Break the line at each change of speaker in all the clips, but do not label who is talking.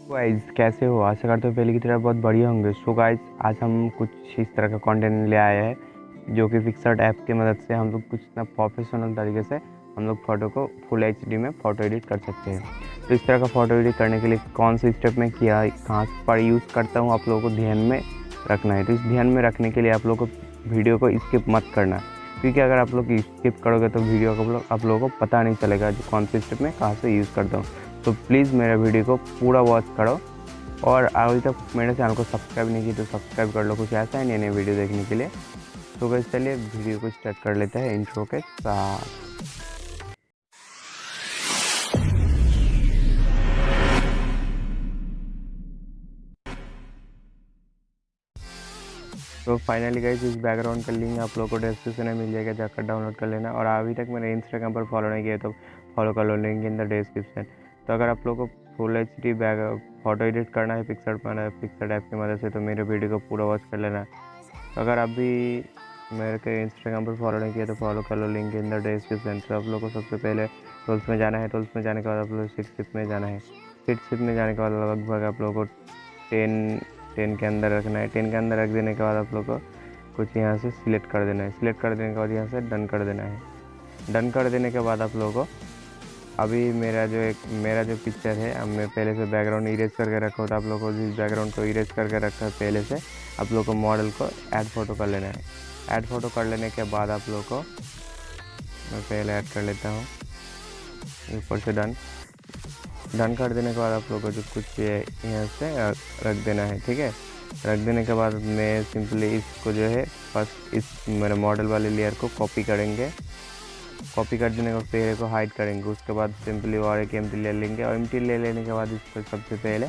Guys कैसे हो? आशा करते हो पहले की तरह बहुत बढ़िया होंगे। सो गाइस आज हम कुछ इस तरह का कंटेंट ले आए हैं जो कि पिक्सआर्ट ऐप की मदद से हम लोग कुछ ना प्रोफेशनल तरीके से हम लोग फ़ोटो को फुल एचडी में फ़ोटो एडिट कर सकते हैं। तो इस तरह का फ़ोटो एडिट करने के लिए कौन से स्टेप में किया, कहाँ पर यूज़ करता हूँ, आप लोगों को ध्यान में रखना है। तो इस ध्यान में रखने के लिए आप लोगों को वीडियो को स्किप मत करना, क्योंकि अगर आप लोग स्किप करोगे तो वीडियो को आप लोगों को पता नहीं चलेगा जो कौन से स्टेप में कहाँ से यूज़ करता हूँ। तो प्लीज़ मेरा वीडियो को पूरा वॉच करो और अभी तक मेरे चैनल को सब्सक्राइब नहीं की तो सब्सक्राइब कर लो, कुछ ऐसा है नई वीडियो देखने के लिए। तो गाइस चलिए वीडियो को स्टार्ट कर लेते हैं इंट्रो के साथ। तो फाइनली गाइस इस बैकग्राउंड का लिंक आप लोगों को डिस्क्रिप्शन में मिल जाएगा, जाकर डाउनलोड कर लेना। और अभी तक मेरे इंस्टाग्राम पर फॉलो नहीं किया तो फॉलो कर लो, लिंक इन द डिस्क्रिप्शन। तो अगर आप लोगों को full H D photo edit करना है पिक्सआर्ट ऐप की मदद से, तो मेरे वीडियो को पूरा वॉच कर लेना। तो अगर आप भी मेरे के इंस्टाग्राम पर फॉलो नहीं किया तो फॉलो कर लो, लिंक इन द डिस्क्रिप्शन। तो आप लोगों को सबसे पहले टूल्स में जाना है। टूल्स में जाने के बाद आप लोग शिप में जाना है। शिप में जाने के बाद लगभग आप लोगों को 10 के अंदर रखना है। 10 के अंदर रख देने के बाद आप लोग को कुछ यहाँ से सिलेक्ट कर देना है। सिलेक्ट कर देने के बाद यहाँ से डन कर देना है। डन कर देने के बाद आप लोगों को अभी मेरा जो पिक्चर है, अब मैं पहले से बैकग्राउंड इरेज करके रखा हो, तो आप लोग को जिस बैकग्राउंड को इरेज करके रखा है पहले से, आप लोग को मॉडल को ऐड फ़ोटो कर लेना है। ऐड फ़ोटो कर लेने के बाद आप लोग को मैं पहले ऐड कर लेता हूँ ऊपर से। डन कर देने के बाद आप लोग को जो कुछ यहाँ से रख देना है, ठीक है। रख देने के बाद मैं सिंपली इसको जो है फर्स्ट इस मेरे मॉडल वाले लेयर को कॉपी करेंगे। कॉपी कर देने के बाद पहले को हाइड करेंगे। उसके बाद सिंपली और एक एम्प्टी ले लेंगे और एम्प्टी ले लेने के बाद इसको सबसे पहले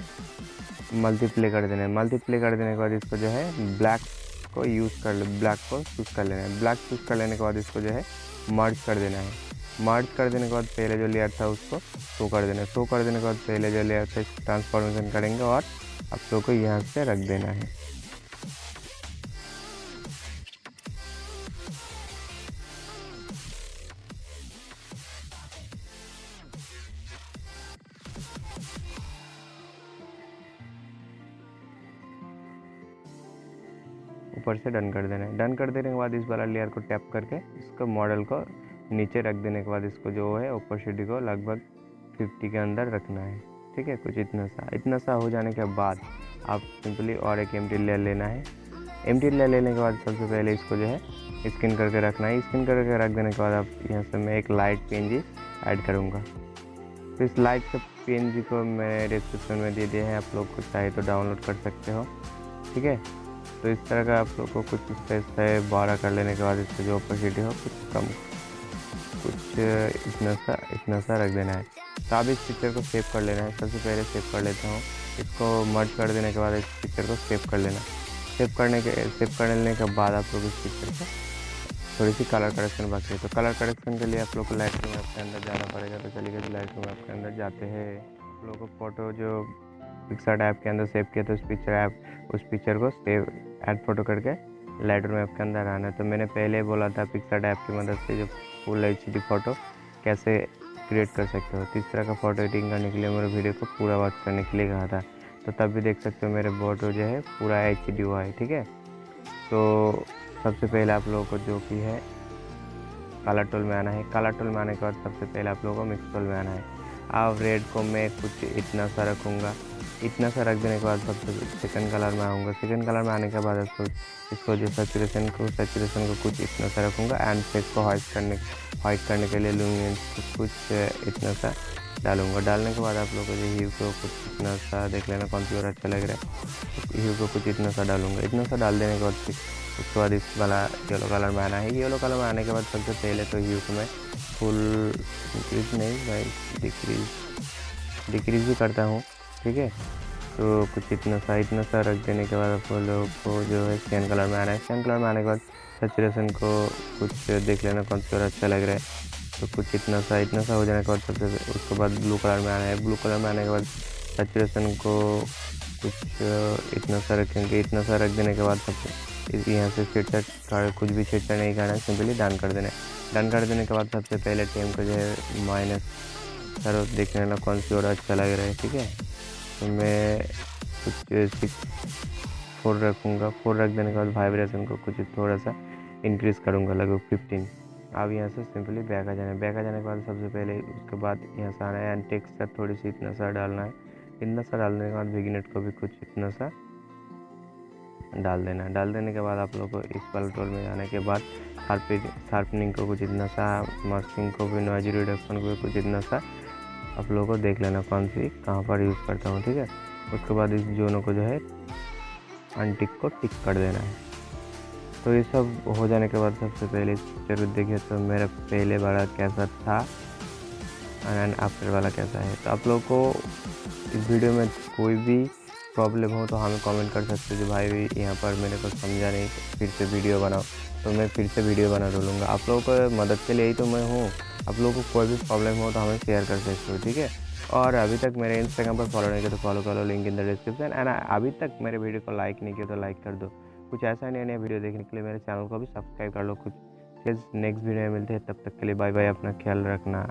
मल्टीप्लाई कर देना है। मल्टीप्लाई कर देने के बाद इसको जो है ब्लैक को चूज़ कर लेना है। ब्लैक चूज़ कर लेने के बाद इसको जो है मर्ज कर देना है। मर्ज कर देने के बाद पहले जो लेयर था उसको शो कर देना है। शो कर देने के बाद पहले जो लेयर था इसको ट्रांसफॉर्मेशन करेंगे और आप लोग को यहाँ से रख देना है। ऊपर से डन कर देना है। डन कर देने के बाद इस वाला लेयर को टैप करके इसको मॉडल को नीचे रख देने के बाद इसको जो है ओपेसिटी को लगभग 50 के अंदर रखना है, ठीक है। कुछ इतना सा हो जाने के बाद आप सिंपली और एक एम्प्टी लेयर लेना है। एम्प्टी लेयर लेने के बाद सबसे पहले इसको जो है स्किन करके रखना है। स्किन करके रख देने के बाद आप यहाँ से मैं एक लाइट पीएनजी ऐड करूँगा। तो इस लाइट के पीएनजी को मैंने डिस्क्रिप्शन में दे दिया है, आप लोग को चाहे तो डाउनलोड कर सकते हो, ठीक है। तो इस तरह का आप लोग को कुछ स्पेस है 12 कर लेने के बाद इसका जो ओपेसिटी हो कुछ कम, कुछ इतना सा रख देना है। तो अब इस पिक्चर को सेव कर लेना है। सबसे पहले सेव कर लेता हूँ। इसको मर्ज कर देने के बाद इस पिक्चर को सेव कर लेना। सेव करने के बाद आप लोग इस पिक्चर को थोड़ी सी कलर करेक्शन बाकी है। तो कलर करेक्शन के लिए आप लोग को लाइटरूम ऐप के अंदर जाना पड़ेगा। तो चलिए लाइटरूम ऐप के अंदर जाते हैं। आप लोग को फ़ोटो जो पिक्सआर्ट ऐप के अंदर सेव किया तो उस पिक्चर को सेव ऐड फ़ोटो करके लाइटरूम ऐप के अंदर आना है। तो मैंने पहले बोला था पिक्सआर्ट ऐप की मदद से जो फुल एचडी फ़ोटो कैसे क्रिएट कर सकते हो। तो इस तरह का फ़ोटो एडिटिंग करने के लिए मेरे वीडियो को पूरा वॉच करने के लिए कहा था। तो तब भी देख सकते हो मेरे फ़ोटो जो है पूरा एचडी हुआ है, ठीक है। तो सबसे पहले आप लोगों को जो कि है कलर टूल में आना है। कलर टूल में आने के बाद सबसे पहले आप लोगों को मिक्स टूल में आना है। अब रेड को मैं कुछ इतना सा रखूँगा। इतना सा रख देने के बाद सबसे सेकंड कलर में आऊँगा। सेकंड कलर में आने के बाद इसको जो सैचुरेशन को कुछ इतना सा रखूँगा। एंड फेस को हाइड करने के लिए लुमिनेंस को कुछ इतना सा डालूँगा। डालने के बाद आप लोगों को जो ह्यू को कुछ इतना सा देख लेना कौन सी और अच्छा लग रहा है। ह्यू को कुछ इतना सा डालूँगा। इतना सा डाल देने के बाद फिर उसके बाद इस वाला येलो कलर में आना है। येलो कलर में आने के बाद सबसे पहले तो ह्यू को मैं फुल इंक्रीज नहीं भाई डिक्रीज भी करता हूँ, ठीक है। तो कुछ इतना सा रख देने के बाद आप लोगों को जो है स्कैन कलर में आना है। स्कैन कलर में आने के बाद सैचुरेशन को कुछ देख लेना कौन सा और अच्छा लग रहा है। तो कुछ इतना सा हो जाने के बाद सबसे उसके बाद ब्लू कलर में आना है। ब्लू कलर में आने के बाद सैचुरेशन को कुछ इतना सा रखेंगे। इतना सा रख देने के बाद सबसे यहाँ से छेड़छाड़ कुछ भी छेड़छाड़ नहीं करना है, सिंपली डन कर देना है। डन कर देने के बाद सबसे पहले टेम को जो है माइनस सर देख लेना कौन सी और अच्छा लग रहा है, ठीक है। तो मैं कुछ 4 रखूँगा। 4 रख देने के बाद वाइब्रेशन को कुछ थोड़ा सा इंक्रीज़ करूँगा, लगभग 15। अब यहाँ से सिंपली बैक आ जाना है। बैक आ जाने के बाद सबसे पहले उसके बाद यहाँ से आना है एंड टेक्सचर थोड़ी सी इतना सा डालना है। इतना सा डालने के बाद विग्नेट को भी कुछ इतना सा डाल देना है। डाल देने के बाद आप लोग को इस वाले टूल में जाने के बाद शार्पनिंग को कुछ इतना सा, मास्किंग को भी, नॉइज रिडक्शन को भी कुछ इतना सा आप लोगों को देख लेना कौन सी कहाँ पर यूज़ करता हूँ, ठीक है। उसके बाद इस जोनों को जो है अनटिक को टिक कर देना है। तो ये सब हो जाने के बाद सबसे पहले इस पिक्चर को देखिए तो मेरा पहले वाला कैसा था एंड आफ्टर वाला कैसा है। तो आप लोग को इस वीडियो में कोई भी प्रॉब्लम हो तो हमें कमेंट कर सकते हो कि भाई यहाँ पर मेरे को समझा नहीं, फिर से वीडियो बनाओ, तो मैं फिर से वीडियो बना डालूँगा। आप लोगों को मदद के लिए ही तो मैं हूँ। आप लोगों को कोई भी प्रॉब्लम हो तो हमें शेयर कर सकते हो, ठीक है। और अभी तक मेरे इंस्टाग्राम पर फॉलो नहीं किया तो फॉलो कर लो, link in the description. And अभी तक मेरे वीडियो को लाइक नहीं किया तो लाइक कर दो। कुछ ऐसा नया नया वीडियो देखने के लिए मेरे चैनल को भी सब्सक्राइब कर लो। कुछ नेक्स्ट वीडियो में मिलते हैं, तब तक के लिए बाय बाय, अपना ख्याल रखना।